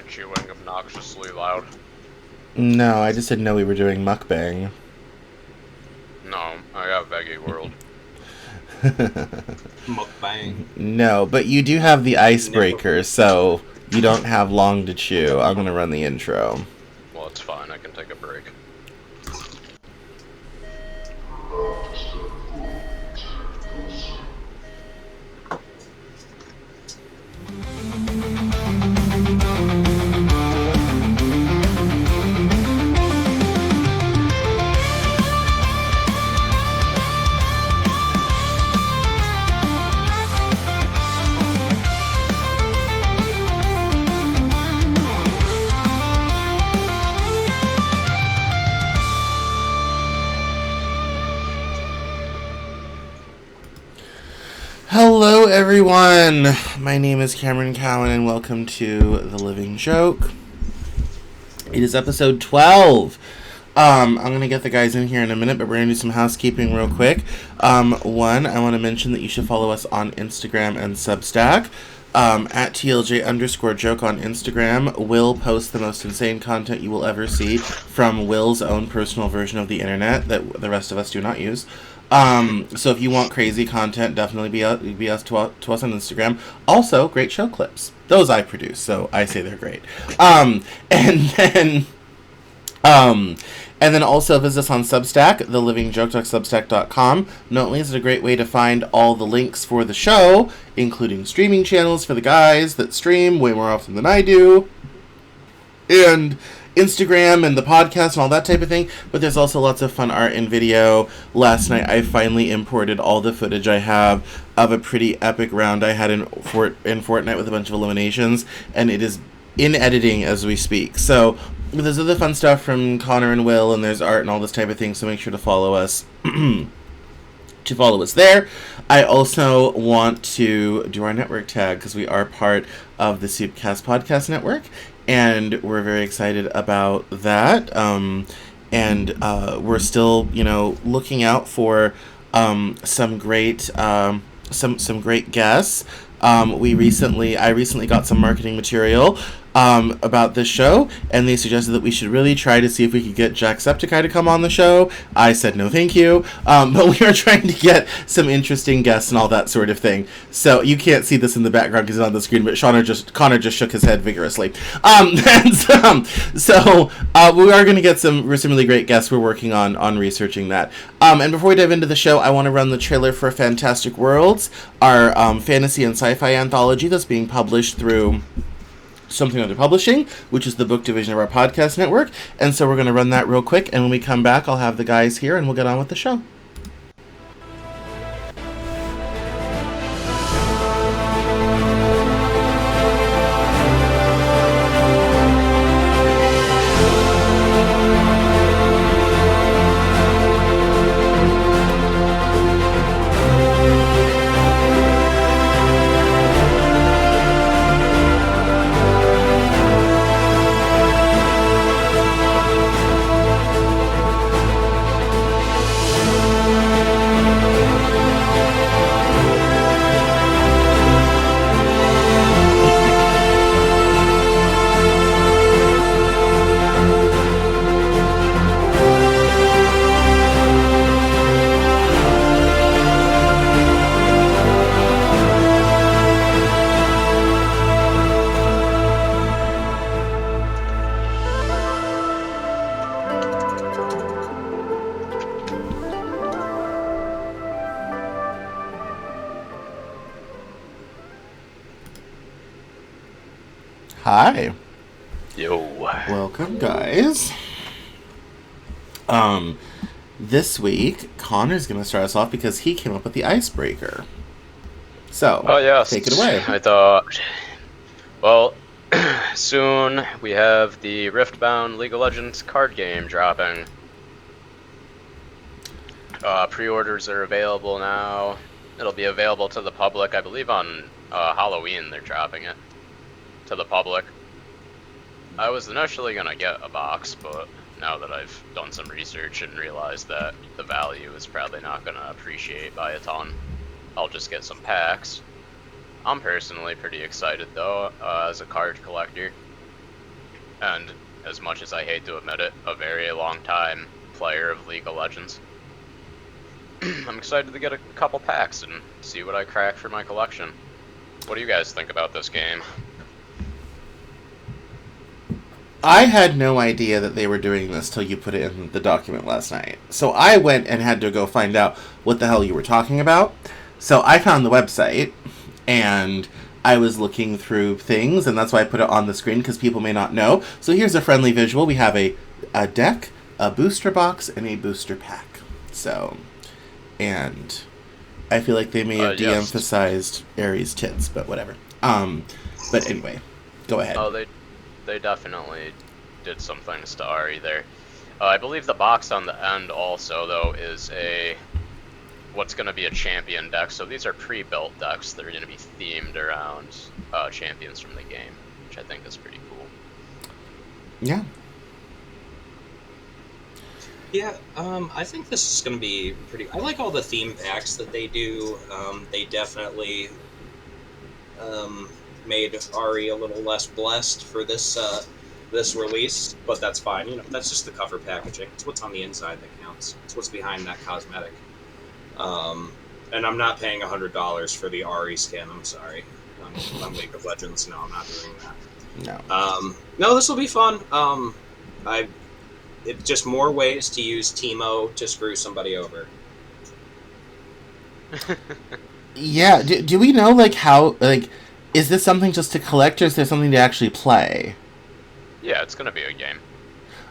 chewing obnoxiously loud? No, I just didn't know we were doing mukbang. No, I got Veggie World. Mukbang. No, but you do have the icebreaker, so you don't have long to chew. I'm gonna run the intro. Well, it's fine. I can take a break. Hello, everyone. My name is Cameron Cowan, and welcome to The Living Joke. It is episode 12. I'm going to get the guys in here in a minute, but we're going to do some housekeeping real quick. One, I want to mention that you should follow us on Instagram and Substack. At TLJ_joke on Instagram. Will post the most insane content you will ever see from Will's own personal version of the internet that the rest of us do not use. So if you want crazy content, definitely be us to us on Instagram. Also, great show clips. Those I produce, so I say they're great. And then also visit us on Substack, thelivingjoke.substack.com. Not only is it a great way to find all the links for the show, including streaming channels for the guys that stream way more often than I do, and Instagram and the podcast and all that type of thing, but there's also lots of fun art and video. Last night I finally imported all the footage I have of a pretty epic round I had in Fortnite with a bunch of eliminations, and it is in editing as we speak. So there's other fun stuff from Connor and Will, and there's art and all this type of thing, so make sure to follow us. There. I also want to do our network tag because we are part of the Soupcast Podcast Network, and we're very excited about that. We're still, looking out for some great great guests. I recently got some marketing material about this show, and they suggested that we should really try to see if we could get Jacksepticeye to come on the show. I said no thank you, but we are trying to get some interesting guests and all that sort of thing. So you can't see this in the background because it's on the screen, but Connor just shook his head vigorously. So we are going to get some really great guests. We're working on researching that. And before we dive into the show, I want to run the trailer for Fantastic Worlds, our fantasy and sci-fi anthology that's being published through Something Other Publishing, which is the book division of our podcast network. And so we're going to run that real quick, and when we come back, I'll have the guys here, and we'll get on with the show. Hi. Yo. Welcome, guys. This week, Connor's going to start us off because he came up with the icebreaker. So, yes. Take it away. I thought, well, soon we have the Riftbound League of Legends card game dropping. Pre-orders are available now. It'll be available to the public, I believe on Halloween they're dropping it to the public. I was initially gonna get a box, but now that I've done some research and realized that the value is probably not gonna appreciate by a ton, I'll just get some packs. I'm personally pretty excited though, as a card collector. And as much as I hate to admit it, a very long time player of League of Legends. I'm excited to get a couple packs and see what I crack for my collection. What do you guys think about this game? I had no idea that they were doing this till you put it in the document last night. So I went and had to go find out what the hell you were talking about. So I found the website, and I was looking through things, and that's why I put it on the screen, because people may not know. So here's a friendly visual. We have a deck, a booster box, and a booster pack. So, and I feel like they may have de-emphasized Aries tits, but whatever. But anyway, go ahead. Oh, they definitely did some things to Ari there. I believe the box on the end also, though, is what's going to be a champion deck. So these are pre-built decks that are going to be themed around champions from the game, which I think is pretty cool. Yeah. Yeah, I think this is going to be pretty... I like all the theme packs that they do. They definitely made Ari a little less blessed for this this release, but that's fine. You know, that's just the cover packaging. It's what's on the inside that counts. It's what's behind that cosmetic. And I'm not paying $100 for the Ari skin. I'm sorry. On League of Legends, no, I'm not doing that. No. No, this will be fun. It's just more ways to use Teemo to screw somebody over. Yeah. Do we know, like, how, like, is this something just to collect, or is there something to actually play? Yeah, it's going to be a game.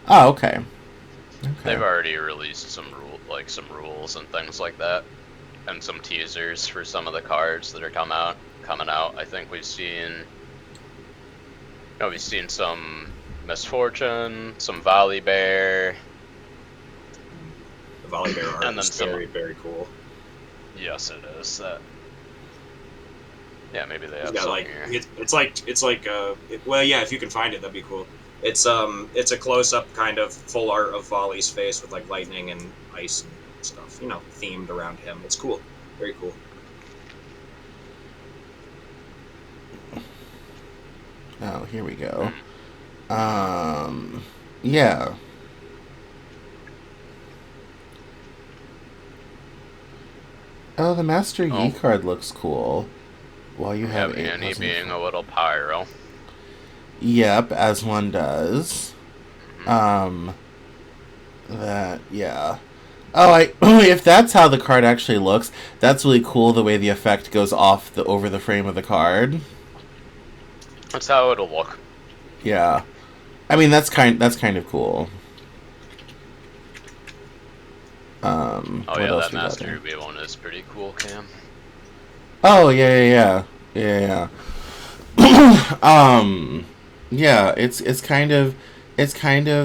Oh, okay. They've already released some rules and things like that, and some teasers for some of the cards that are coming out. I think we've seen some Misfortune, some Volibear. The Volibear art is very, very cool. Yes, it is. Yeah, maybe they have some like here. It's like well, yeah, if you can find it, that'd be cool. It's a close-up kind of full art of Volley's face with like lightning and ice and stuff, you know, themed around him. It's cool, very cool. Oh, here we go. Yeah. Oh, the Master Yi card looks cool. While you have Annie being a little pyro. Yep, as one does. Yeah. Oh, if that's how the card actually looks, that's really cool. The way the effect goes off over the frame of the card. That's how it'll look. Yeah, I mean that's kind of cool. Oh yeah, that Master Ruby one is pretty cool, Cam. Oh yeah. Yeah, it's kind of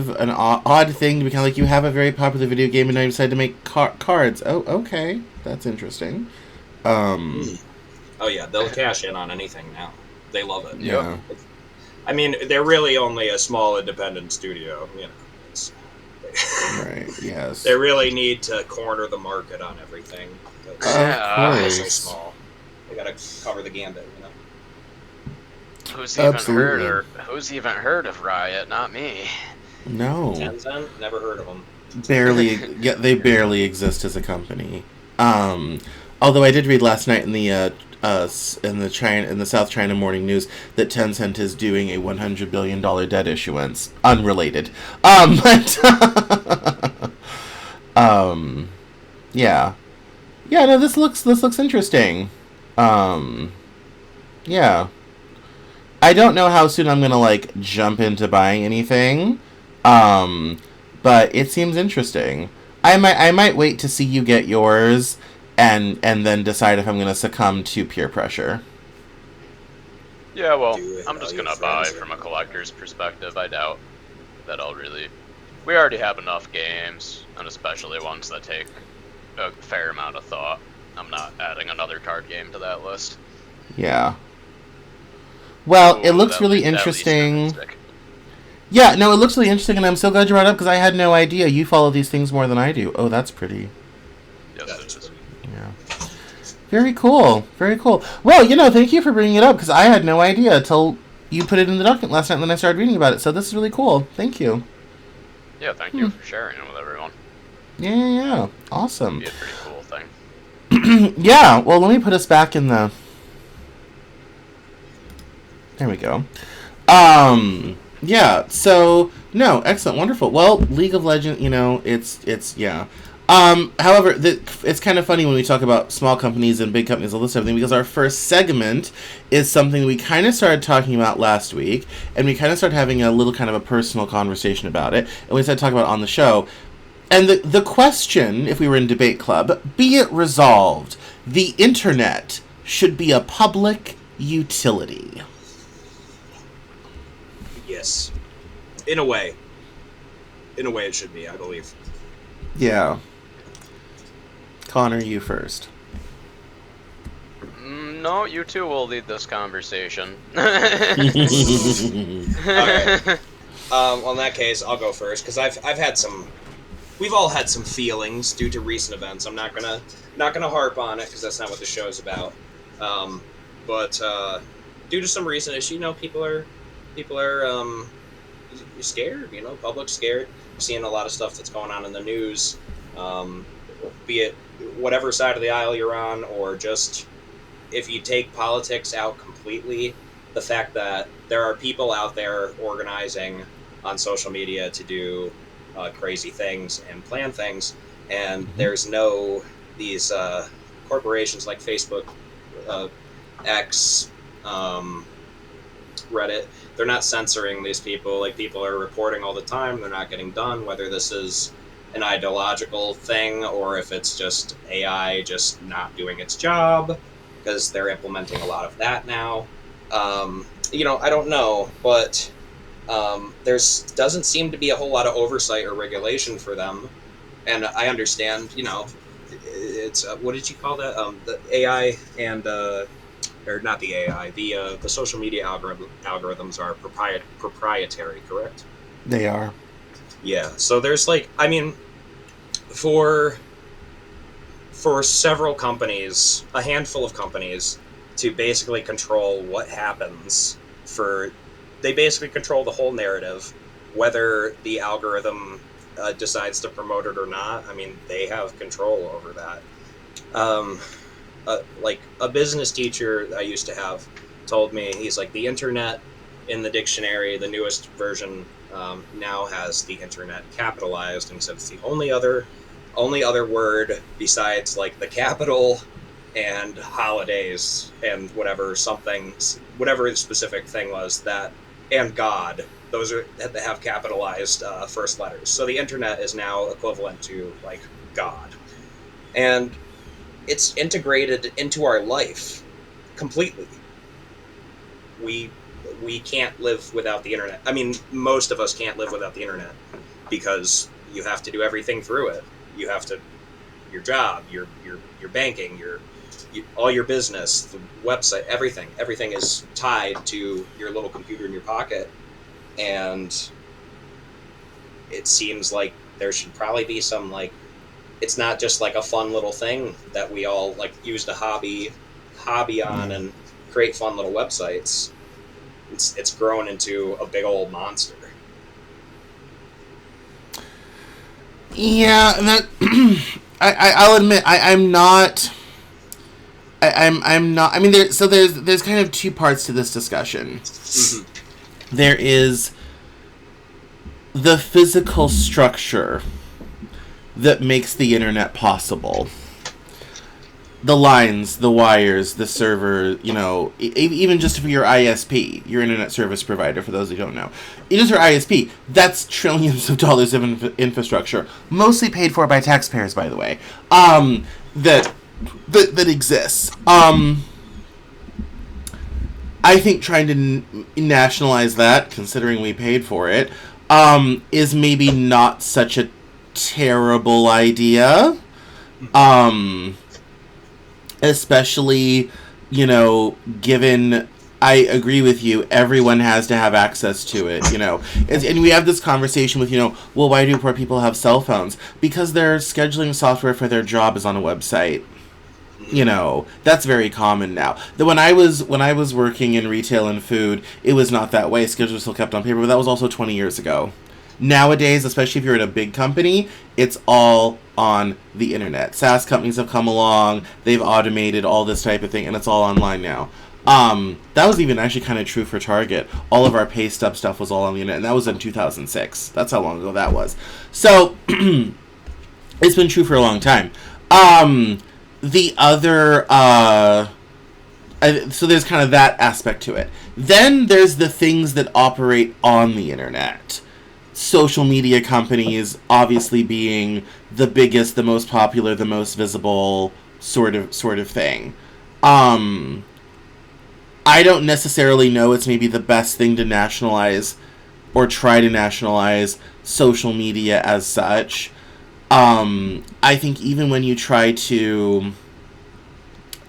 an odd thing to be kind of like, you have a very popular video game and now you decide to make cards. Oh, okay, that's interesting. Oh yeah, they'll cash in on anything now. They love it. Yeah. I mean, they're really only a small independent studio, you know. Right. Yes. They really need to corner the market on everything. They're so small. They gotta cover the gambit, you know. Who's even heard of Riot? Not me. No. Tencent? Never heard of them. Barely. Yeah, they barely exist as a company. Although I did read last night in the South China Morning News that Tencent is doing a $100 billion debt issuance, unrelated. Yeah. No, this looks interesting. Yeah. I don't know how soon I'm gonna like jump into buying anything, but it seems interesting. I might wait to see you get yours, and then decide if I'm gonna succumb to peer pressure. Yeah, well, I'm just gonna buy from a collector's perspective. I doubt that I'll really. We already have enough games, and especially ones that take a fair amount of thought. I'm not adding another card game to that list. Yeah. Well, it looks really interesting. Yeah, no, it looks really interesting, and I'm so glad you brought it up, because I had no idea. You follow these things more than I do. Oh, that's pretty. Yes, it is. Yeah. Very cool. Very cool. Well, thank you for bringing it up, because I had no idea till you put it in the document last night, and then I started reading about it. So this is really cool. Thank you. Yeah, thank you for sharing it with everyone. Yeah. Awesome. It'd be a pretty cool thing. Yeah. Well, let me put us back in the. There we go. Yeah. So no, excellent, wonderful. Well, League of Legends, it's yeah. However, it's kind of funny when we talk about small companies and big companies, all this stuff, because our first segment is something we kind of started talking about last week, and we kind of started having a little kind of a personal conversation about it, and we started talking about it on the show. And the question, if we were in debate club, be it resolved, the internet should be a public utility. Yes. In a way. In a way it should be, I believe. Yeah. Connor, you first. No, you two will lead this conversation. Okay. Well, in that case, I'll go first, because I've had some... We've all had some feelings due to recent events. I'm not gonna harp on it, because that's not what the show's about. But due to some recent issue, people are scared. Public's scared. We're seeing a lot of stuff that's going on in the news, be it whatever side of the aisle you're on, or just if you take politics out completely, the fact that there are people out there organizing on social media to do crazy things and plan things, and there's these corporations like Facebook, X, Reddit, they're not censoring these people. Like, people are reporting all the time, they're not getting done, whether this is an ideological thing or if it's just AI just not doing its job, because they're implementing a lot of that now. I don't know, but doesn't seem to be a whole lot of oversight or regulation for them. And I understand, it's what did you call that? The AI and or not the AI, the social media algorithms are proprietary, correct? They are. Yeah. So there's for several companies, a handful of companies, to basically control what happens they basically control the whole narrative, whether the algorithm decides to promote it or not. They have control over that. Like a business teacher I used to have told me, he's like, the internet in the dictionary, the newest version, now has the internet capitalized, and he said it's the only other word besides like the capital and holidays and whatever the specific thing was, that and God, those are that have capitalized first letters. So the internet is now equivalent to like God, and it's integrated into our life completely. We can't live without the internet. Most of us can't live without the internet, because you have to do everything through it. You have to, your job, your banking, all your business, the website, everything is tied to your little computer in your pocket. And it seems like there should probably be some, like, it's not just like a fun little thing that we all like use to hobby on and create fun little websites. It's grown into a big old monster. Yeah, and that I'll admit I'm not. I'm not. There's kind of two parts to this discussion. Mm-hmm. There is the physical structure that makes the internet possible. The lines, the wires, the server, even just for your ISP, your internet service provider, for those who don't know. Just your ISP, that's trillions of dollars of infrastructure, mostly paid for by taxpayers, by the way, that exists. I think trying to nationalize that, considering we paid for it, is maybe not such a terrible idea. Especially, given, I agree with you, everyone has to have access to it, And we have this conversation with, well, why do poor people have cell phones? Because their scheduling software for their job is on a website. You know, that's very common now. When I was working in retail and food, it was not that way. Schedules were still kept on paper, but that was also 20 years ago. Nowadays, especially if you're at a big company, it's all on the internet. SaaS companies have come along, they've automated all this type of thing, and it's all online now. That was even actually kind of true for Target. All of our pay stub stuff was all on the internet, and that was in 2006. That's how long ago that was. So, it's been true for a long time. The other, so there's kind of that aspect to it. Then there's the things that operate on the internet. Social media companies obviously being the biggest, the most popular, the most visible sort of thing. I don't necessarily know it's maybe the best thing to nationalize or try to nationalize social media as such. I think even when you try to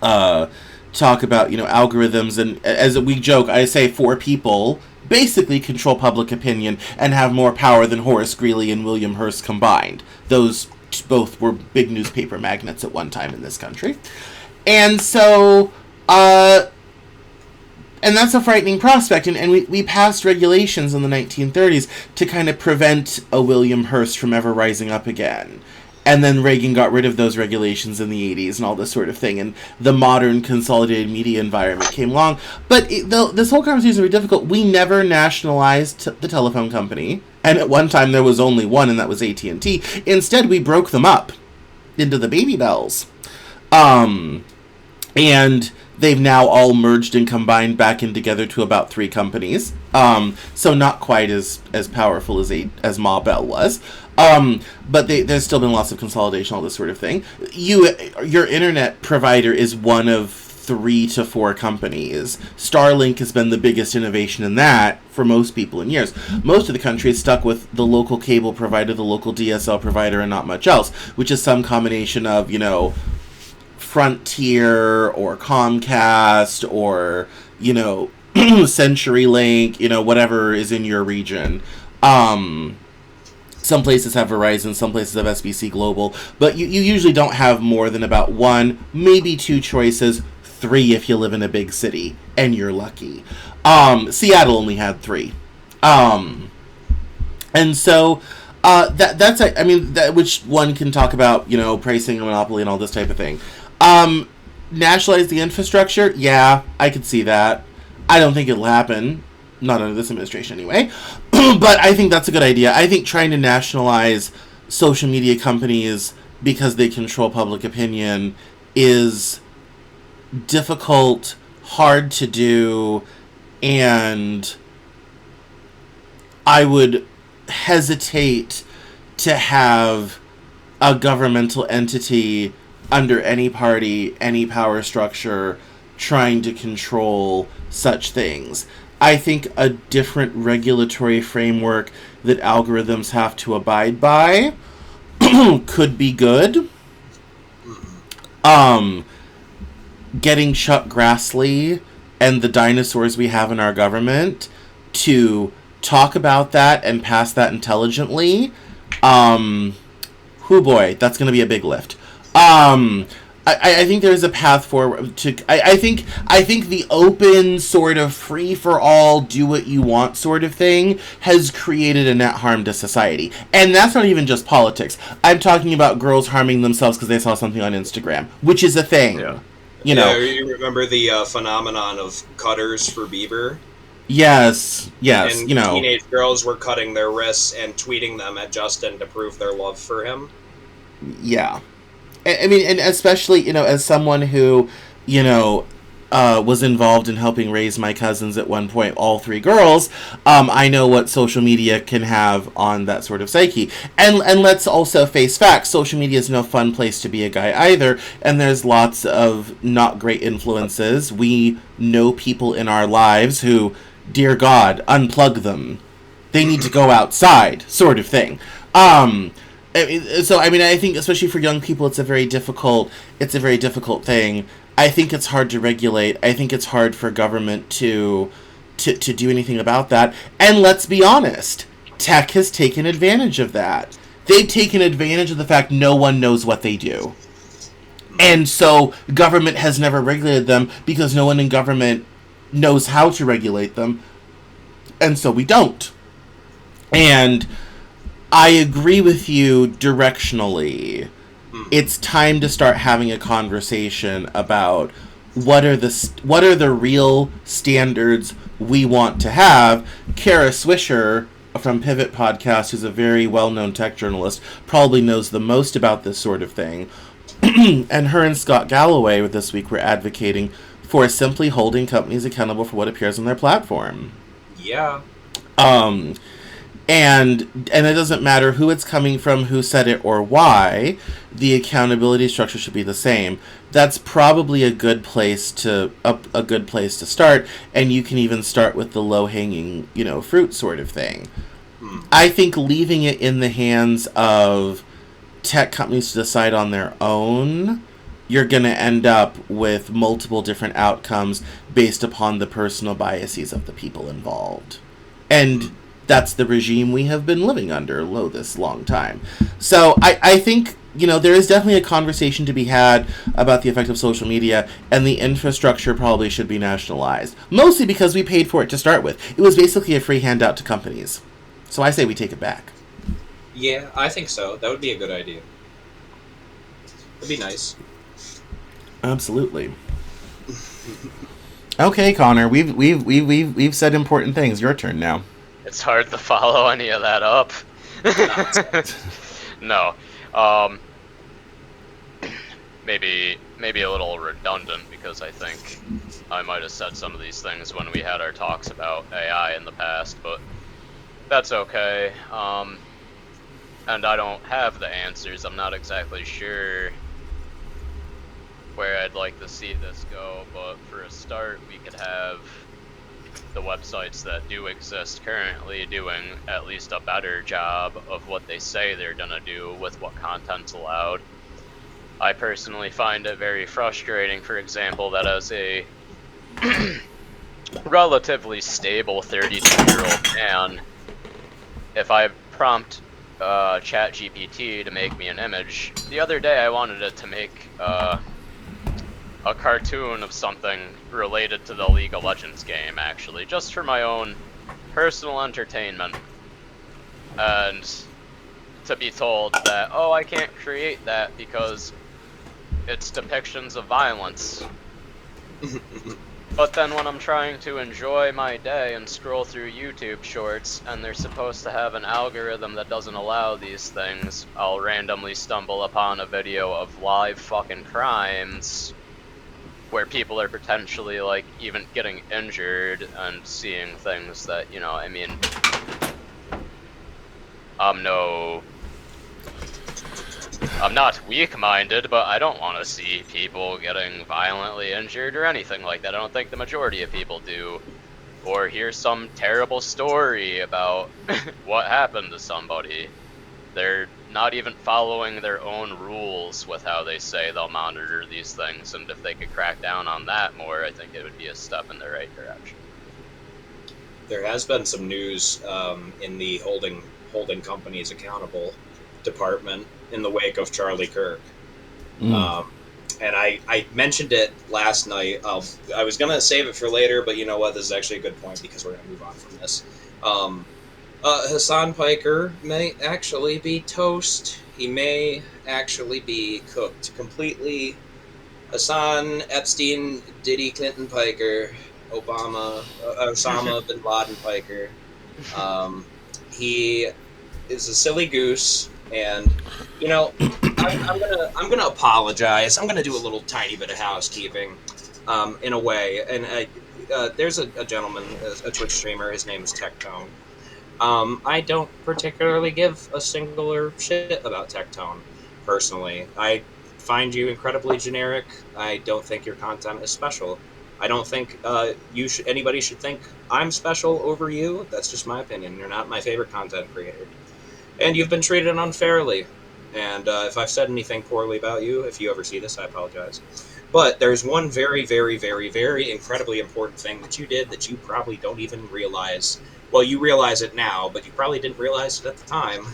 talk about, algorithms, and as we joke, I say 4 people basically control public opinion and have more power than Horace Greeley and William Hearst combined. Those both were big newspaper magnates at one time in this country. And so, and that's a frightening prospect, and we passed regulations in the 1930s to kind of prevent a William Hearst from ever rising up again. And then Reagan got rid of those regulations in the 80s and all this sort of thing, and the modern consolidated media environment came along. But this whole conversation is very difficult. We never nationalized the telephone company, and at one time there was only one, and that was AT&T. Instead, we broke them up into the baby bells. And they've now all merged and combined back in together to about 3 companies. So not quite as powerful as Ma Bell was. But there's still been lots of consolidation, all this sort of thing. Your internet provider is one of 3 to 4 companies. Starlink has been the biggest innovation in that for most people in years. Most of the country is stuck with the local cable provider, the local DSL provider, and not much else, which is some combination of, Frontier or Comcast or, CenturyLink, whatever is in your region. Some places have Verizon, some places have SBC Global, but you usually don't have more than about 1, maybe 2 choices, 3 if you live in a big city, and you're lucky. Seattle only had 3. And so, that's, which one can talk about, pricing and monopoly and all this type of thing. Nationalize the infrastructure? Yeah, I could see that. I don't think it'll happen. Not under this administration, anyway. But I think that's a good idea. I think trying to nationalize social media companies because they control public opinion is difficult, hard to do, and I would hesitate to have a governmental entity under any party, any power structure, trying to control such things. I think a different regulatory framework that algorithms have to abide by could be good. Getting Chuck Grassley and the dinosaurs we have in our government to talk about that and pass that intelligently, boy, that's going to be a big lift. I think there's a path forward to. I think the open sort of free for all, do what you want sort of thing has created a net harm to society, and that's not even just politics. I'm talking about girls harming themselves because they saw something on Instagram, which is a thing. Yeah. You remember the phenomenon of cutters for Bieber? Yes. And teenage girls were cutting their wrists and tweeting them at Justin to prove their love for him. Yeah. I mean, and especially, as someone who, was involved in helping raise my cousins at one point, all 3 girls, I know what social media can have on that sort of psyche. And let's also face facts. Social media is no fun place to be a guy either, and there's lots of not great influences. We know people in our lives who, dear God, unplug them. They need to go outside, sort of thing. I think especially for young people, it's a very difficult thing. I think it's hard to regulate. I think it's hard for government to do anything about that. And let's be honest, tech has taken advantage of that. They've taken advantage of the fact no one knows what they do. And so government has never regulated them because no one in government knows how to regulate them. And so we don't. And I agree with you directionally. It's time to start having a conversation about what are the real standards we want to have. Kara Swisher from Pivot Podcast, who's a very well-known tech journalist, probably knows the most about this sort of thing. And her and Scott Galloway this week were advocating for simply holding companies accountable for what appears on their platform. Yeah. And it doesn't matter who it's coming from, who said it, or why. The accountability structure should be the same. That's probably a good place to start, and you can even start with the low hanging, fruit sort of thing. I think leaving it in the hands of tech companies to decide on their own, you're going to end up with multiple different outcomes based upon the personal biases of the people involved. And that's the regime we have been living under this long time. So I think, there is definitely a conversation to be had about the effect of social media, and the infrastructure probably should be nationalized. Mostly because we paid for it to start with. It was basically a free handout to companies. So I say we take it back. Yeah, I think so. That would be a good idea. It'd be nice. Absolutely. Okay, Connor, we've said important things. Your turn now. It's hard to follow any of that up. No. Maybe a little redundant, because I think I might have said some of these things when we had our talks about AI in the past, but that's okay. And I don't have the answers. I'm not exactly sure where I'd like to see this go, but for a start, we could have the websites that do exist currently doing at least a better job of what they say they're gonna do with what content's allowed. I personally find it very frustrating, for example, that as a relatively stable 32-year-old man, if I prompt ChatGPT to make me an image, the other day I wanted it to make a cartoon of something related to the League of Legends game, actually, just for my own personal entertainment. And to be told that, oh, I can't create that because it's depictions of violence. But then when I'm trying to enjoy my day and scroll through YouTube shorts, and they're supposed to have an algorithm that doesn't allow these things, I'll randomly stumble upon a video of live fucking crimes where people are potentially, like, even getting injured and seeing things that, I'm not weak-minded, but I don't want to see people getting violently injured or anything like that. I don't think the majority of people do. Or hear some terrible story about what happened to somebody. They're not even following their own rules with how they say they'll monitor these things, and if they could crack down on that more, I think it would be a step in the right direction. There has been some news in the holding companies accountable department in the wake of Charlie Kirk. And I mentioned it last night. I was going to save it for later, but you know what? This is actually a good point because we're going to move on from this. Hassan Piker may actually be toast. He may actually be cooked completely. Hassan Epstein, Diddy Clinton Piker, Osama bin Laden Piker. He is a silly goose, and I'm gonna apologize. I'm gonna do a little tiny bit of housekeeping, in a way. And there's a gentleman, a Twitch streamer. His name is Tectone. I don't particularly give a singular shit about Tectone, personally. I find you incredibly generic. I don't think your content is special. I don't think anybody should think I'm special over you. That's just my opinion. You're not my favorite content creator. And you've been treated unfairly. And if I've said anything poorly about you, if you ever see this, I apologize. But there's one very, very, very, very incredibly important thing that you did that you probably don't even realize. Well, you realize it now, but you probably didn't realize it at the time.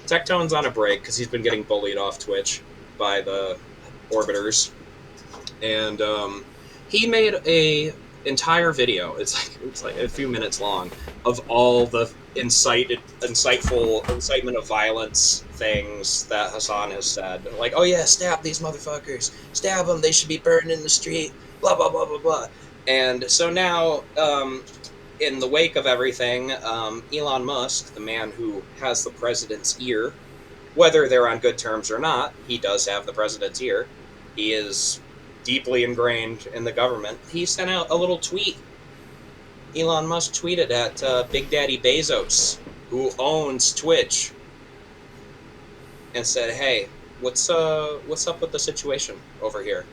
Tectone's on a break because he's been getting bullied off Twitch by the orbiters, and he made a entire video. It's like a few minutes long of all the incitement of violence things that Hassan has said. Like, oh yeah, stab these motherfuckers, stab them. They should be burned in the street. Blah blah blah blah blah. And so now, in the wake of everything, Elon Musk, the man who has the president's ear, whether they're on good terms or not, he does have the president's ear. He is deeply ingrained in the government. He sent out a little tweet. Elon Musk tweeted at Big Daddy Bezos, who owns Twitch, and said, "Hey, what's up with the situation over here?"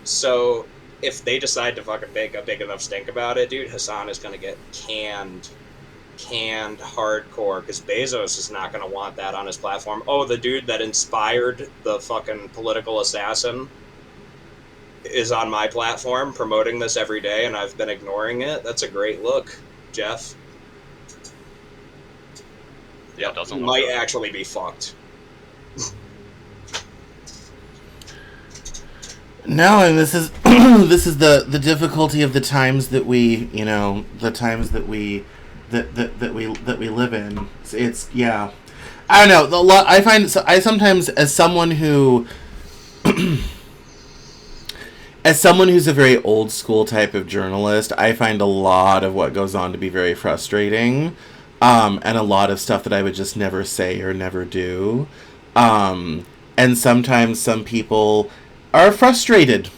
So if they decide to fucking make a big enough stink about it, dude, Hassan is gonna get canned hardcore, because Bezos is not gonna want that on his platform. Oh, the dude that inspired the fucking political assassin is on my platform promoting this every day, and I've been ignoring it. That's a great look, Jeff. Yeah, it doesn't You look might good. actually be fucked. No, and this is this is the difficulty of the times that we, the times that we live in. It's yeah. I don't know. I find I sometimes, as someone who as someone who's a very old school type of journalist, I find a lot of what goes on to be very frustrating, and a lot of stuff that I would just never say or never do. And sometimes some people are frustrated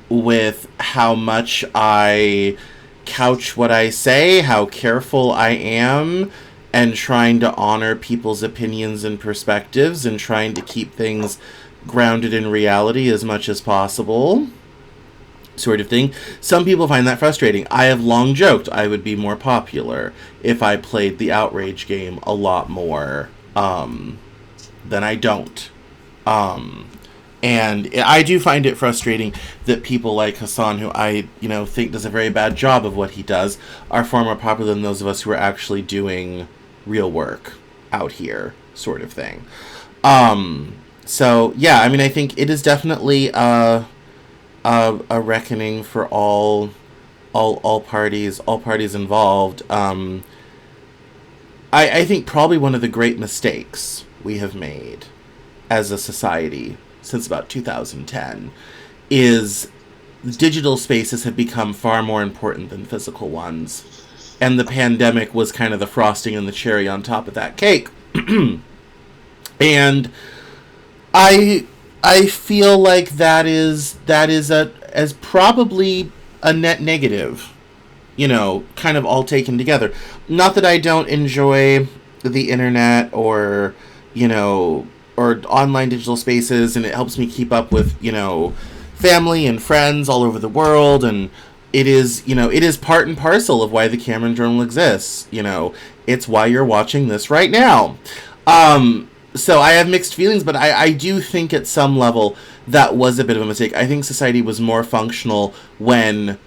with how much I couch what I say, how careful I am, and trying to honor people's opinions and perspectives, and trying to keep things grounded in reality as much as possible, sort of thing. Some people find that frustrating. I have long joked I would be more popular if I played the outrage game a lot more than I don't. And I do find it frustrating that people like Hassan, who I, think does a very bad job of what he does, are far more popular than those of us who are actually doing real work out here, sort of thing. So yeah, I mean, I think it is definitely a reckoning for all parties involved. I think probably one of the great mistakes we have made as a society since about 2010 is digital spaces have become far more important than physical ones. And the pandemic was kind of the frosting and the cherry on top of that cake. And I feel like that is as probably a net negative, kind of all taken together. Not that I don't enjoy the internet or online digital spaces, and it helps me keep up with, family and friends all over the world, and it is part and parcel of why the Cameron Journal exists. It's why you're watching this right now. So I have mixed feelings, but I do think at some level that was a bit of a mistake. I think society was more functional when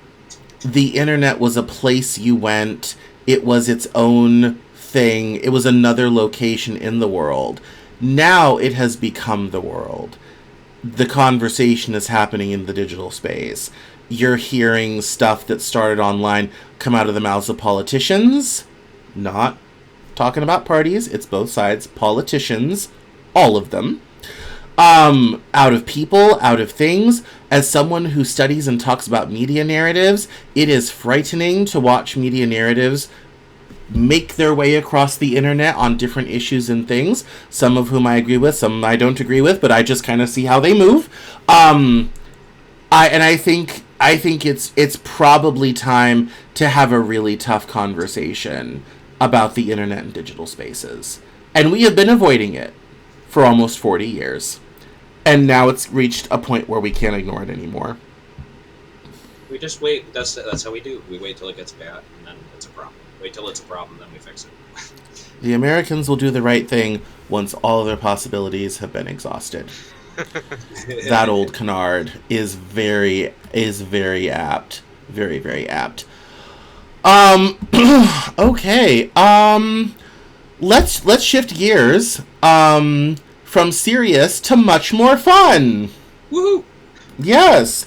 the internet was a place you went. It was its own thing. It was another location in the world. Now it has become the world. The conversation is happening in the digital space. You're hearing stuff that started online come out of the mouths of politicians. Not talking about parties. It's both sides. Politicians. All of them. Out of people, out of things. As someone who studies and talks about media narratives, it is frightening to watch media narratives make their way across the internet on different issues and things, some of whom I agree with, some I don't agree with, but I just kind of see how they move. I think it's probably time to have a really tough conversation about the internet and digital spaces. And we have been avoiding it for almost 40 years. And now it's reached a point where we can't ignore it anymore. We just wait. That's how we do. We wait till it gets bad, and then it's a problem. Wait till it's a problem, then we fix it. The Americans will do the right thing once all other possibilities have been exhausted. That old canard is very apt. Very, very apt. Okay. Let's shift gears. from serious to much more fun. Woohoo! Yes.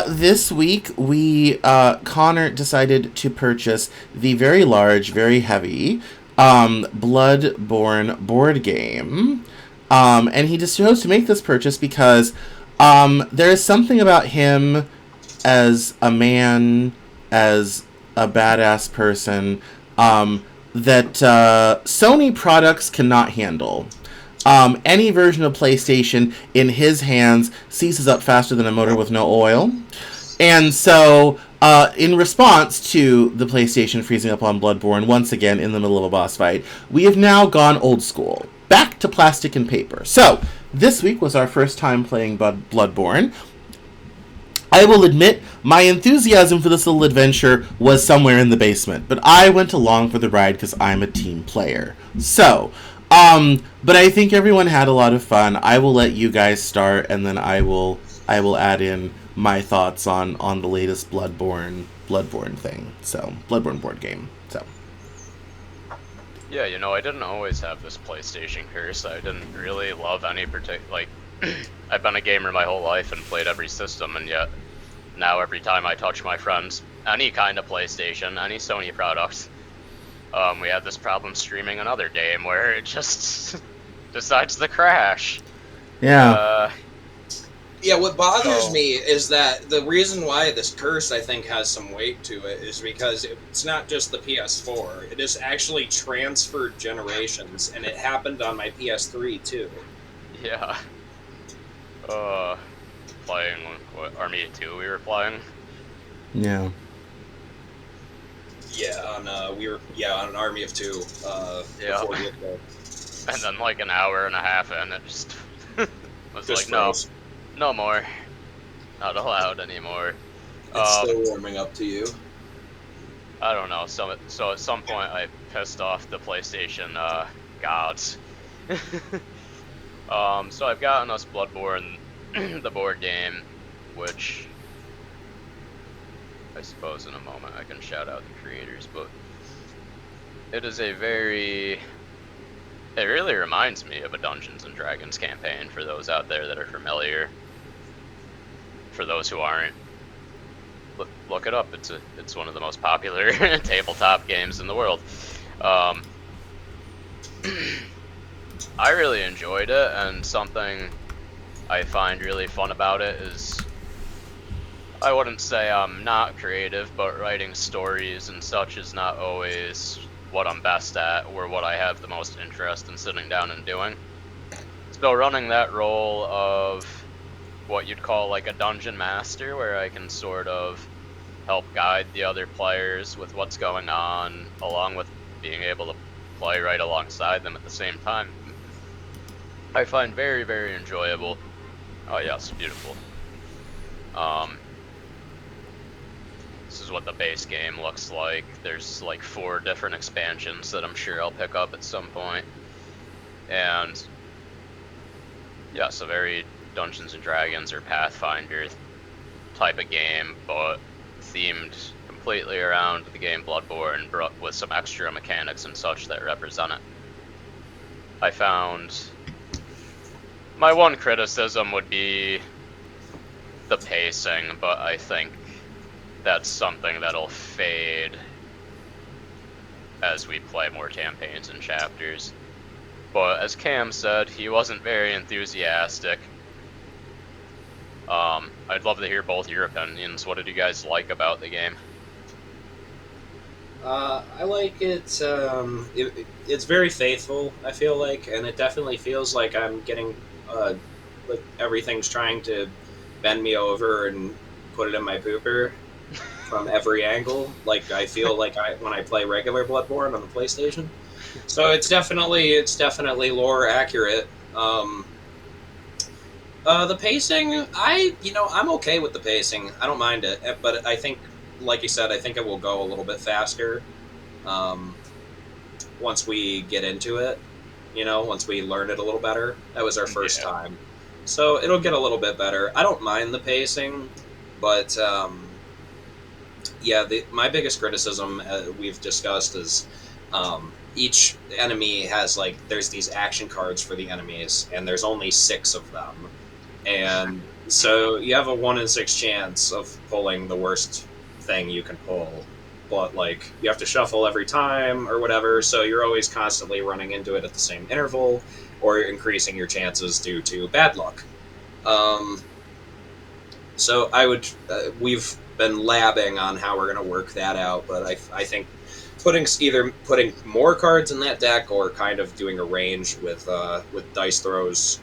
This week, Connor decided to purchase the very large, very heavy, Bloodborne board game. And he just chose to make this purchase because, there is something about him as a man, as a badass person, that Sony products cannot handle. Any version of PlayStation in his hands seizes up faster than a motor with no oil. And so, in response to the PlayStation freezing up on Bloodborne, once again in the middle of a boss fight, we have now gone old school. Back to plastic and paper. So, this week was our first time playing Bloodborne. I will admit, my enthusiasm for this little adventure was somewhere in the basement, but I went along for the ride because I'm a team player. So, but I think everyone had a lot of fun. I will let you guys start, and then I will add in my thoughts on the latest Bloodborne thing. So, Bloodborne board game. So. Yeah, I didn't always have this PlayStation curse. I didn't really love any particular, I've been a gamer my whole life and played every system, and yet now every time I touch my friends, any kind of PlayStation, any Sony product, we had this problem streaming another game where it just decides to crash. Yeah. Yeah, what bothers me is that the reason why this curse, I think, has some weight to it is because it's not just the PS4. It is actually transferred generations, and it happened on my PS3, too. Yeah. Playing Army of 2 we were playing. Yeah. Yeah, on an Army of 2. Yeah. Before we hit the... And then an hour and a half in, it just was just froze. No more. Not allowed anymore. It's still warming up to you. I don't know. So at some point I pissed off the PlayStation gods. So I've gotten us Bloodborne, the board game, which I suppose in a moment I can shout out the creators, but it is it really reminds me of a Dungeons and Dragons campaign for those out there that are familiar. For those who aren't, look it up. It's one of the most popular tabletop games in the world. I really enjoyed it, and something I find really fun about it is, I wouldn't say I'm not creative, but writing stories and such is not always what I'm best at or what I have the most interest in sitting down and doing. So running that role of what you'd call a dungeon master, where I can sort of help guide the other players with what's going on, along with being able to play right alongside them at the same time, I find very, very enjoyable. Oh yes, beautiful. This is what the base game looks like. There's 4 different expansions that I'm sure I'll pick up at some point. And yes, a very Dungeons and Dragons or Pathfinder type of game, but themed completely around the game Bloodborne, but with some extra mechanics and such that represent it. I found my one criticism would be the pacing, but I think that's something that'll fade as we play more campaigns and chapters. But as Cam said, he wasn't very enthusiastic. I'd love to hear both your opinions. What did you guys like about the game? I like it. It's very faithful, I feel like, and it definitely feels like I'm getting, like everything's trying to bend me over and put it in my pooper from every angle. Like I feel like when I play regular Bloodborne on the PlayStation. So it's definitely lore accurate. The pacing, I'm okay with the pacing. I don't mind it, but I think, like you said, I think it will go a little bit faster once we get into it. Once we learn it a little better. That was our first time, so it'll get a little bit better. I don't mind the pacing, but my biggest criticism we've discussed is each enemy has like there's these action cards for the enemies, and there's only 6 of them, and so you have a 1 in 6 chance of pulling the worst thing you can pull. But like you have to shuffle every time or whatever, so you're always constantly running into it at the same interval, or increasing your chances due to bad luck. So I would we've been labbing on how we're going to work that out, but I think either putting more cards in that deck or kind of doing a range with dice throws,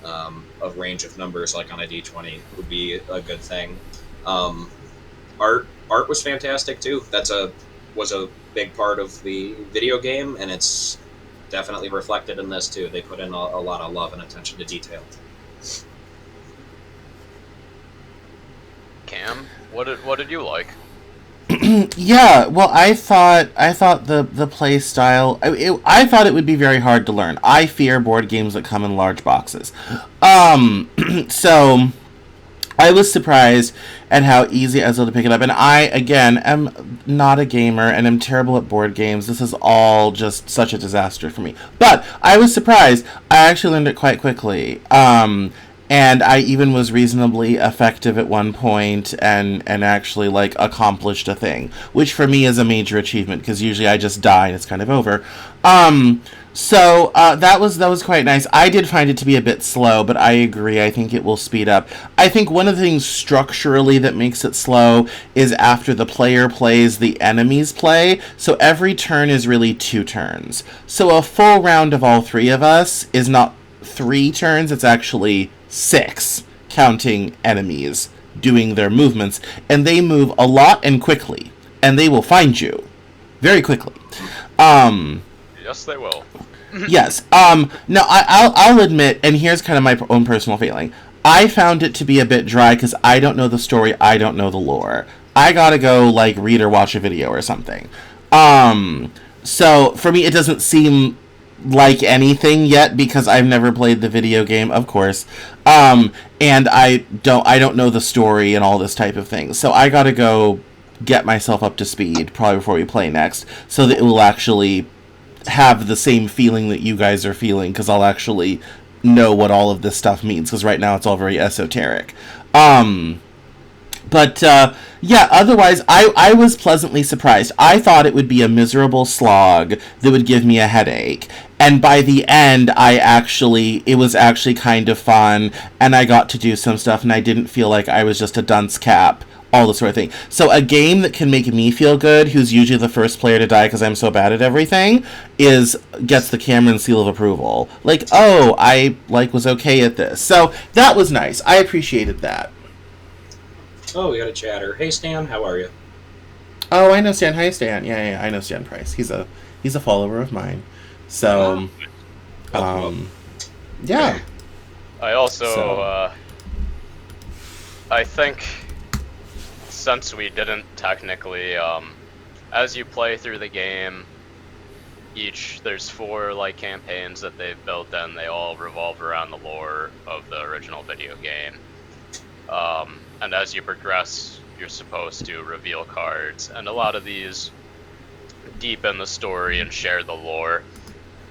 a range of numbers like on a d20 would be a good thing. Art was fantastic too. Was a big part of the video game, and it's definitely reflected in this too. They put in a lot of love and attention to detail. Cam, what did you like? Yeah, well, I thought the play style. I thought it would be very hard to learn. I fear board games that come in large boxes. So I was surprised at how easy it was to pick it up. And I, again, am not a gamer and am terrible at board games. This is all just such a disaster for me. But I was surprised. I actually learned it quite quickly. And I even was reasonably effective at one point and actually, like, accomplished a thing. Which for me is a major achievement, because usually I just die and it's kind of over. So that was quite nice. I did find it to be a bit slow, but I agree. I think it will speed up. I think one of the things structurally that makes it slow is after the player plays, the enemies play. So every turn is really 2 turns. So a full round of all 3 of us is not 3 turns, it's actually 6, counting enemies doing their movements. And they move a lot and quickly. And they will find you very quickly. Yes, they will. Yes. No, I'll admit, and here's kind of my own personal feeling. I found it to be a bit dry because I don't know the story, I don't know the lore. I gotta go, like, read or watch a video or something. So for me, it doesn't seem like anything yet because I've never played the video game, of course. And I don't know the story and all this type of thing. So I gotta go get myself up to speed probably before we play next, so that it will actually have the same feeling that you guys are feeling, because I'll actually know what all of this stuff means, because right now it's all very esoteric. But yeah, otherwise, I was pleasantly surprised. I thought it would be a miserable slog that would give me a headache. And by the end, it was actually kind of fun, and I got to do some stuff, and I didn't feel like I was just a dunce cap, all this sort of thing. So a game that can make me feel good, who's usually the first player to die because I'm so bad at everything, gets the Cameron seal of approval. Like, oh, I was okay at this. So that was nice. I appreciated that. Oh, we got a chatter. Hey, Stan, how are you? Oh, I know Stan. Hi, Stan. Yeah, I know Stan Price. He's a follower of mine. So, yeah. I also, I think, since we didn't technically, as you play through the game, there's 4, like, campaigns that they've built in. They all revolve around the lore of the original video game. And as you progress, you're supposed to reveal cards, and a lot of these deepen the story and share the lore.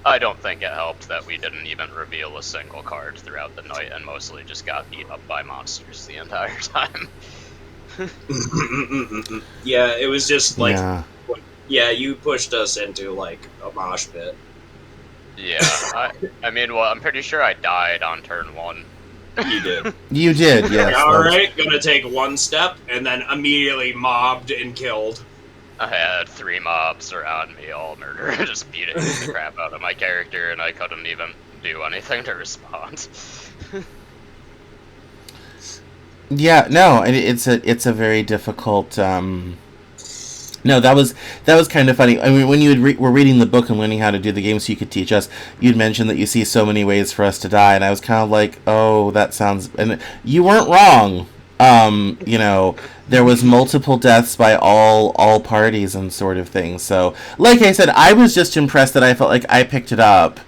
I don't think it helped that we didn't even reveal a single card throughout the night, and mostly just got beat up by monsters the entire time. Yeah, it was just like, yeah, you pushed us into, like, a mosh pit. Yeah, I mean, well, I'm pretty sure I died on turn 1. You did. You did, yes. Alright, gonna take 1 step, and then immediately mobbed and killed. I had 3 mobs around me, all murder, just beating the crap out of my character, and I couldn't even do anything to respond. Yeah, no, it's a very difficult. No, that was kind of funny. I mean, when you were reading the book and learning how to do the game so you could teach us, you'd mentioned that you see so many ways for us to die, and I was kind of like, oh, that sounds... And you weren't wrong. There was multiple deaths by all parties and sort of thing. So, like I said, I was just impressed that I felt like I picked it up,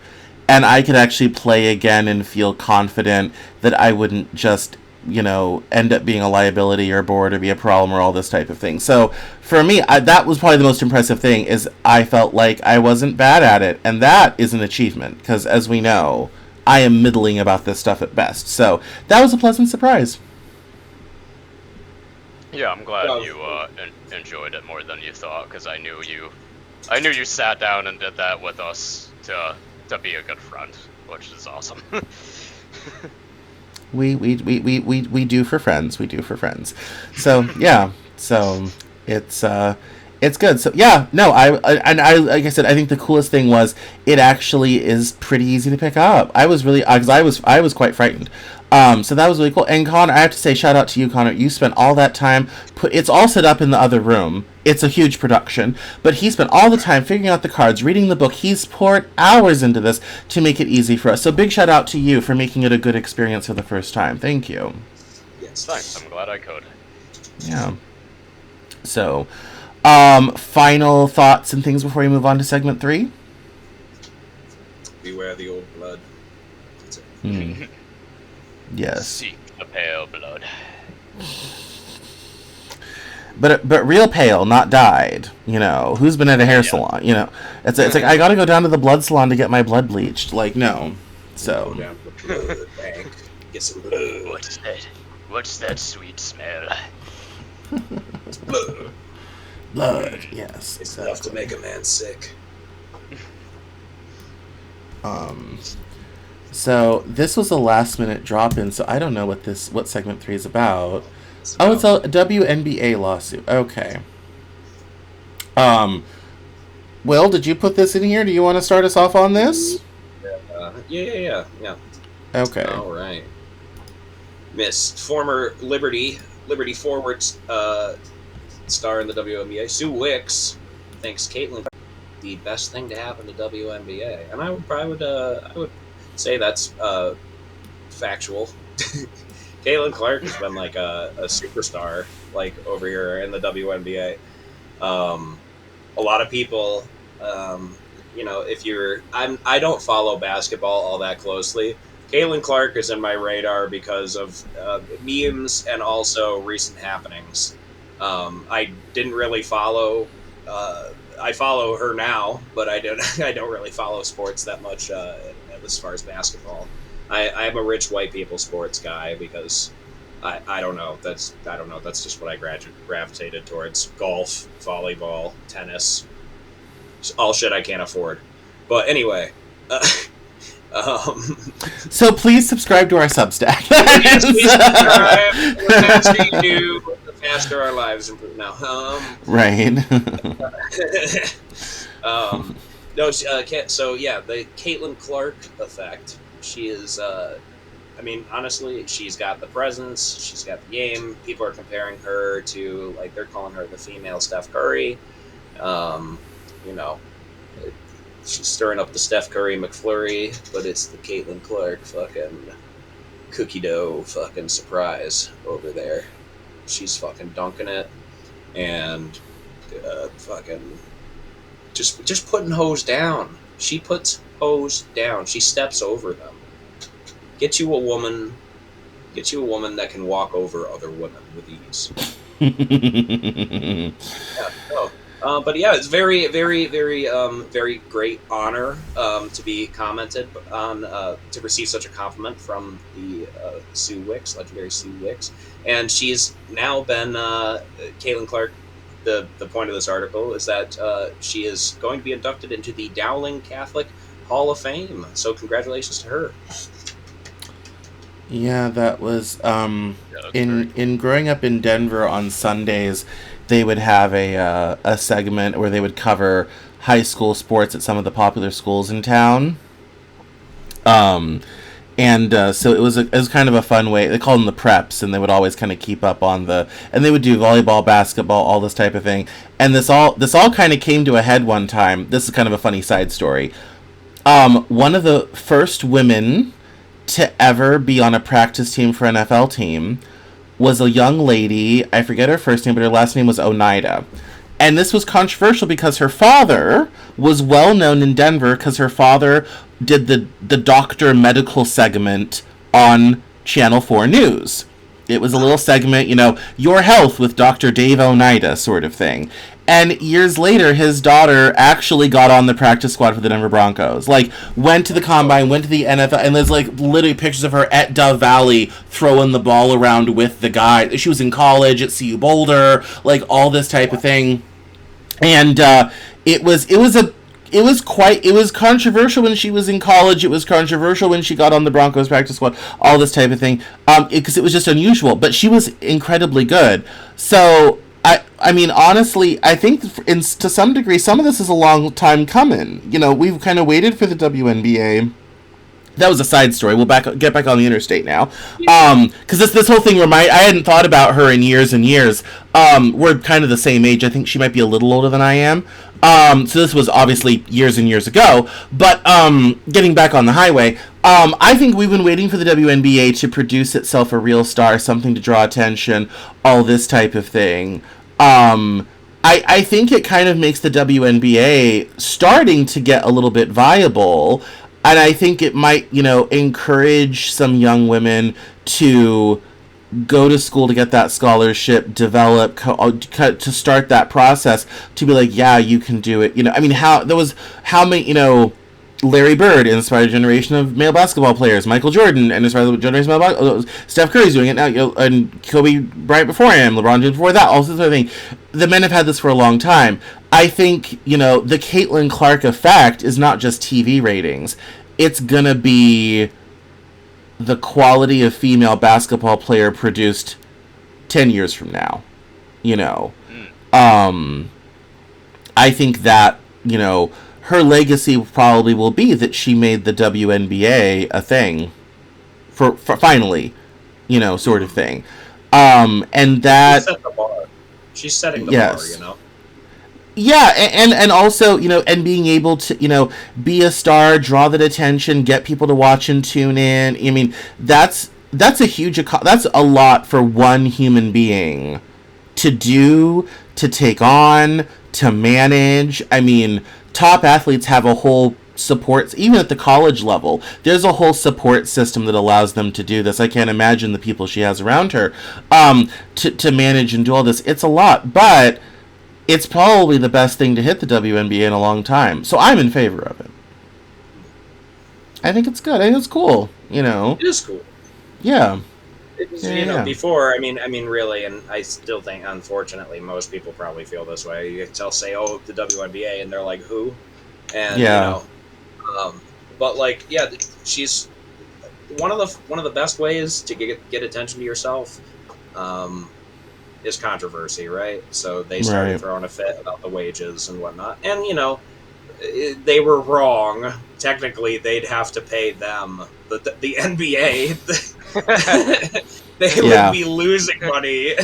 and I could actually play again and feel confident that I wouldn't just end up being a liability or bored or be a problem or all this type of thing. So for me, that was probably the most impressive thing, is I felt like I wasn't bad at it, and that is an achievement, because as we know, I am middling about this stuff at best. So that was a pleasant surprise. Yeah, I'm glad you enjoyed it more than you thought, because I knew you sat down and did that with us to be a good friend, which is awesome. We do for friends. We do for friends. So yeah. So it's good. So yeah. No. I like I said, I think the coolest thing was it actually is pretty easy to pick up. I was really, because I was quite frightened. So that was really cool. And Connor, I have to say, shout out to you, Connor. You spent all that time. It's all set up in the other room. It's a huge production, but he spent all the time figuring out the cards, reading the book. He's poured hours into this to make it easy for us. So big shout out to you for making it a good experience for the first time. Thank you. Yes, thanks. I'm glad I could. Yeah. So, final thoughts and things before we move on to segment 3? Beware the old blood. That's it. Yes. Seek the pale blood. But real pale, not dyed. Who's been at a hair salon? It's like I gotta go down to the blood salon to get my blood bleached. Like, no. So. Go down to the blood bank, get some blood. What's that sweet smell? It's blood. Blood. Yes. It's enough to make a man sick. So this was a last minute drop in. So I don't know what segment 3 is about. Oh, it's a WNBA lawsuit. Okay. Will, did you put this in here? Do you want to start us off on this? Yeah. Okay. All right. Former Liberty forward star in the WNBA, Sue Wicks, thanks Caitlin, the best thing to happen to WNBA, and I would say that's factual. Caitlin Clarke has been like a superstar like over here in the WNBA. A lot of people, I don't follow basketball all that closely. Caitlin Clarke is in my radar because of memes and also recent happenings. I didn't really follow. I follow her now, but I don't really follow sports that much as far as basketball. I'm a rich white people sports guy because I don't know. That's just what I gravitated towards: golf, volleyball, tennis, all shit I can't afford. But anyway. So please subscribe to our Substack. Please subscribe. The faster you do, the faster our lives improve. Now, right. No. So yeah, the Caitlin Clarke effect. She is. Honestly, she's got the presence. She's got the game. People are comparing her to, like, they're calling her the female Steph Curry. She's stirring up the Steph Curry McFlurry, but it's the Caitlin Clarke fucking cookie dough fucking surprise over there. She's fucking dunking it and fucking just putting hoes down. She puts hoes down. She steps over them. Get you a woman that can walk over other women with ease. Yeah, no. But yeah, it's very, very, very, very great honor to be commented on, to receive such a compliment from the Sue Wicks, legendary Sue Wicks, and she's now been Caitlin Clarke. The point of this article is that she is going to be inducted into the Dowling Catholic Hall of Fame. So congratulations to her. Yeah, that was in growing up in Denver on Sundays. They would have a segment where they would cover high school sports at some of the popular schools in town. So it was kind of a fun way. They called them the preps, and they would always kind of keep up on and they would do volleyball, basketball, all this type of thing. And this all kind of came to a head one time. This is kind of a funny side story. One of the first women to ever be on a practice team for an NFL team was a young lady. I forget her first name, but her last name was Oneida. And this was controversial because her father was well known in Denver because her father did the doctor medical segment on Channel 4 News. It was a little segment, your health with Dr. Dave Oneida sort of thing. And years later, his daughter actually got on the practice squad for the Denver Broncos. Like, went to the combine, went to the NFL, and there's, like, literally pictures of her at Dove Valley throwing the ball around with the guy. She was in college at CU Boulder, like, all this type of thing. And it was controversial when she was in college. It was controversial when she got on the Broncos practice squad, all this type of thing, because it was just unusual. But she was incredibly good. So, I mean, honestly, I think to some degree, some of this is a long time coming. We've kind of waited for the WNBA. That was a side story. We'll get back on the interstate now. Because this whole thing, I hadn't thought about her in years and years. We're kind of the same age. I think she might be a little older than I am. So this was obviously years and years ago. But getting back on the highway, I think we've been waiting for the WNBA to produce itself a real star, something to draw attention, all this type of thing. I think it kind of makes the WNBA starting to get a little bit viable. And I think it might, encourage some young women to go to school to get that scholarship, develop, to start that process, to be like, yeah, you can do it. How many, Larry Bird inspired a generation of male basketball players. Michael Jordan inspired a generation of male basketball. Steph Curry's doing it now, and Kobe Bryant before him, LeBron James before that, all this sort of thing. The men have had this for a long time. I think, the Caitlin Clarke effect is not just TV ratings. It's gonna be the quality of female basketball player produced 10 years from now. I think that, her legacy probably will be that she made the WNBA a thing for finally, sort of thing. And that... She set the bar. She's setting the bar, Yeah, and also, and being able to, be a star, draw that attention, get people to watch and tune in. I mean, that's a lot for one human being to do, to take on, to manage. I mean, top athletes have a whole support, even at the college level. There's a whole support system that allows them to do this. I can't imagine the people she has around her to manage and do all this. It's a lot, but it's probably the best thing to hit the WNBA in a long time. So I'm in favor of it. I think it's good. I think it's cool. It is cool. Yeah. Before, I mean, really, and I still think, unfortunately, most people probably feel this way. They'll say, "Oh, the WNBA," and they're like, "Who?" And but like, yeah, she's one of the best ways to get attention to yourself. Is controversy, right? So they started throwing a fit about the wages and whatnot, and they were wrong. Technically, they'd have to pay them. The NBA, they would be losing money.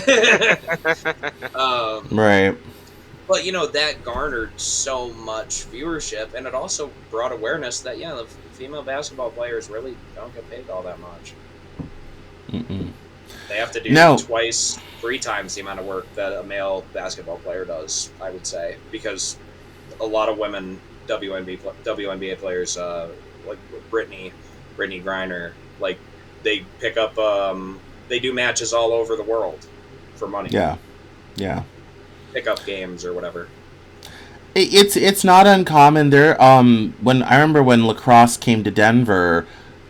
Right. But that garnered so much viewership, and it also brought awareness that the female basketball players really don't get paid all that much. Mm-mm. They have to do twice, 3 times the amount of work that a male basketball player does, I would say, because a lot of women WNBA players, like Brittany Griner, like they pick up, they do matches all over the world for money. Yeah. Pick up games or whatever. It's not uncommon. There, when I remember when lacrosse came to Denver,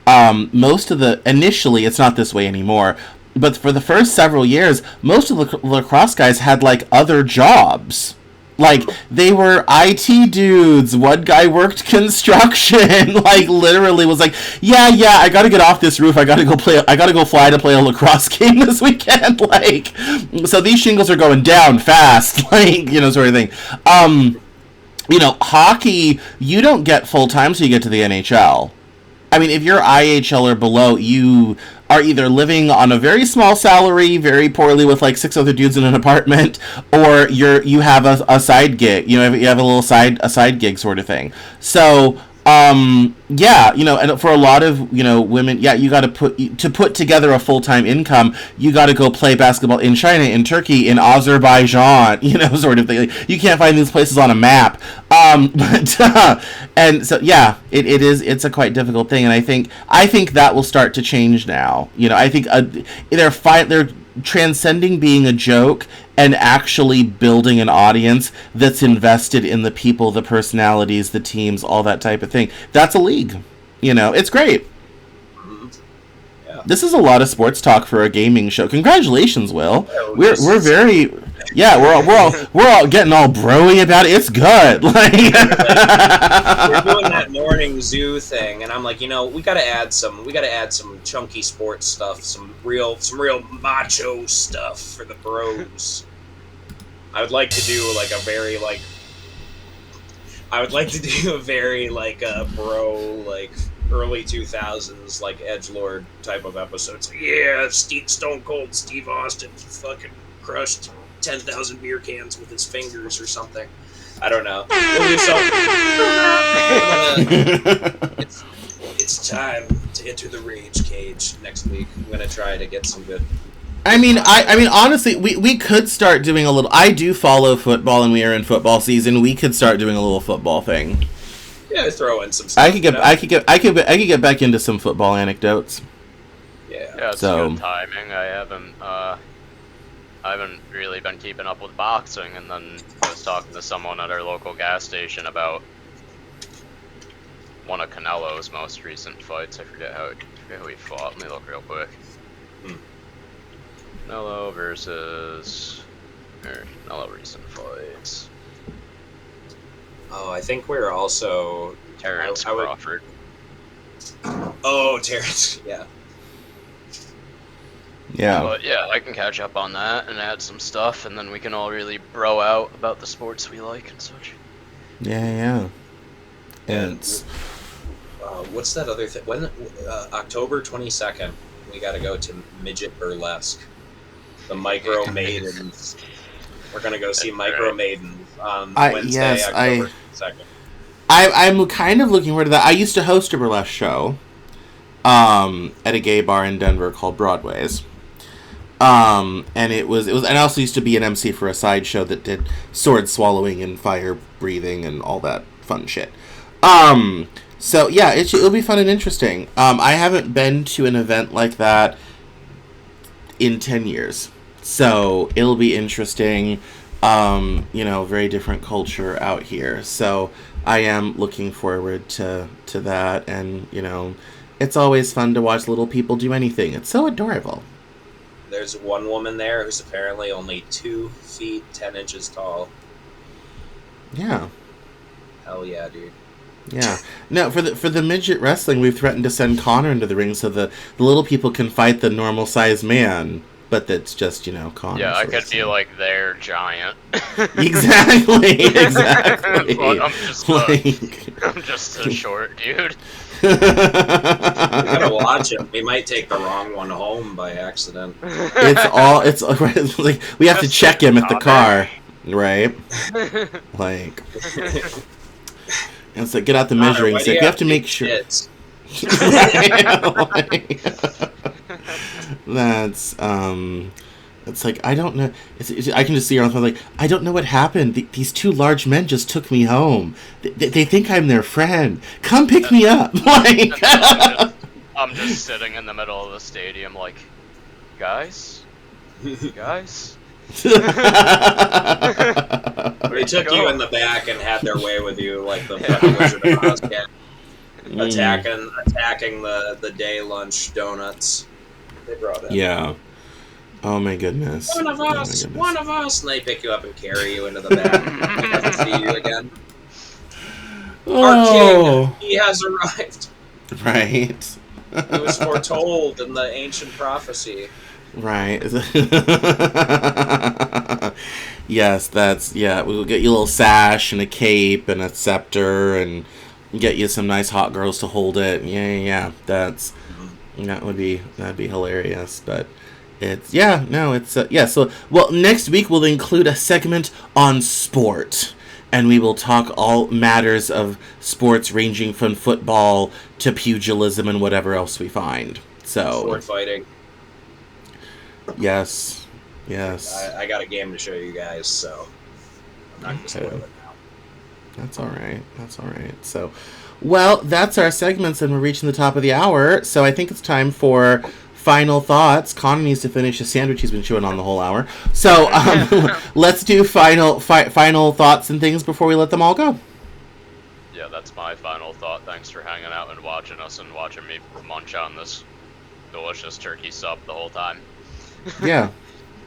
most of initially it's not this way anymore. But for the first several years, most of the lacrosse guys had, like, other jobs. Like, they were IT dudes. One guy worked construction. Like, literally was like, yeah, I gotta get off this roof. I gotta go fly to play a lacrosse game this weekend. Like, so these shingles are going down fast. Like, sort of thing. Hockey, you don't get full-time till you get to the NHL. I mean, if you're IHL or below, you are either living on a very small salary, very poorly with like 6 other dudes in an apartment, or you have a side gig. You have a little side gig sort of thing. So Yeah, and for a lot of, women, yeah, you got to put together a full-time income, you got to go play basketball in China, in Turkey, in Azerbaijan, sort of thing. Like, you can't find these places on a map. But and so yeah, it's a quite difficult thing, and I think that will start to change now. I think they're transcending being a joke and actually building an audience that's invested in the people, the personalities, the teams, all that type of thing. That's a league. It's great. Yeah. This is a lot of sports talk for a gaming show. Congratulations, Will. Yeah, We're very we're all getting all broy about it. It's good. Like we're doing that morning zoo thing, and I'm like, we gotta add some chunky sports stuff, some real macho stuff for the bros. I would like to do like a very bro, like early 2000s like edgelord type of episode. So yeah, Stone Cold Steve Austin fucking crushed 10,000 beer cans with his fingers or something. I don't know. It's time to enter the rage cage next week. I'm gonna try to get some good. I mean, honestly, we could start doing a little. I do follow football, and we are in football season. We could start doing a little football thing. Yeah, throw in some stuff. I could get back into some football anecdotes. Yeah, it's good timing. I haven't really been keeping up with boxing, and then I was talking to someone at our local gas station about one of Canelo's most recent fights. I forget who he fought. Let me look real quick. Canelo versus Canelo recent fights. Oh, I think we're also Terrence Crawford. Oh, Terrence, yeah. Yeah. But yeah, I can catch up on that and add some stuff, and then we can all really bro out about the sports we like and such. Yeah. And what's that other thing? When October 22nd, we got to go to Midget Burlesque. The Micro Maidens. We're gonna go see Micro Maidens on Wednesday, October 2nd. I'm kind of looking forward to that. I used to host a burlesque show at a gay bar in Denver called Broadway's. And it was and I also used to be an MC for a side show that did sword swallowing and fire breathing and all that fun shit. So yeah, it'll be fun and interesting. I haven't been to an event like that in 10 years. So it'll be interesting. Very different culture out here. So I am looking forward to that, and it's always fun to watch little people do anything. It's so adorable. There's one woman there who's apparently only 2 feet 10 inches tall. Yeah. Hell yeah, dude. Yeah. No, for the midget wrestling, we've threatened to send Connor into the ring so the little people can fight the normal sized man. But that's just, Connor. Yeah, I could be like their giant. Exactly. I'm just a short dude. We gotta watch him. We might take the wrong one home by accident. It's like we have to check him at the car, right? Like, it's like get out the measuring stick. We have to make sure. That's it's like I don't know. I can just see her on the phone like I don't know what happened. These 2 large men just took me home. They think I'm their friend. Come pick me up. Like I'm just sitting in the middle of the stadium, like, guys. They took you in the back and had their way with you, like the fucking Wizard of Oz cat, attacking the day lunch donuts. They brought in. Yeah. Oh my goodness. One of us. And they pick you up and carry you into the back. Never see you again. Our king, he has arrived. Right. It was foretold in the ancient prophecy. Right. Yes, we'll get you a little sash and a cape and a scepter and get you some nice hot girls to hold it. Yeah. That'd be hilarious, but so next week we'll include a segment on sport, and we will talk all matters of sports ranging from football to pugilism and whatever else we find. So, Sword fighting. Yes. I got a game to show you guys, so I'm not going to spoil it now. That's all right. So, well, that's our segments, and we're reaching the top of the hour. So I think it's time for final thoughts. Connor needs to finish his sandwich he's been chewing on the whole hour. So let's do final thoughts and things before we let them all go. Yeah, that's my final thought. Thanks for hanging out and watching us and watching me munch on this delicious turkey sub the whole time. Yeah.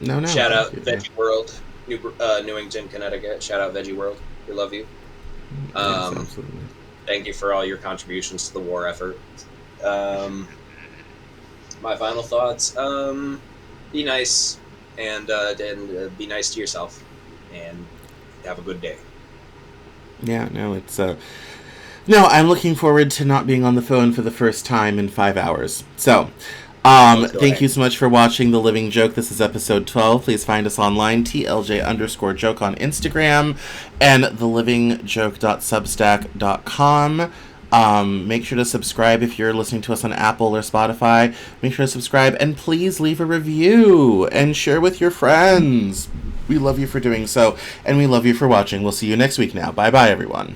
No. Shout out Veggie World, Newington, Connecticut. Shout out Veggie World. We love you. Yes, absolutely. Thank you for all your contributions to the war effort. My final thoughts: be nice and be nice to yourself, and have a good day. Yeah, no, it's no, I'm looking forward to not being on the phone for the first time in 5 hours. So, thank you so much for watching The Living Joke. This is episode 12. Please find us online, TLJ_joke on Instagram, and thelivingjoke.substack.com. Make sure to subscribe if you're listening to us on Apple or Spotify. Make sure to subscribe, and please leave a review and share with your friends. We love you for doing so, and we love you for watching. We'll see you next week now. Bye-bye, everyone.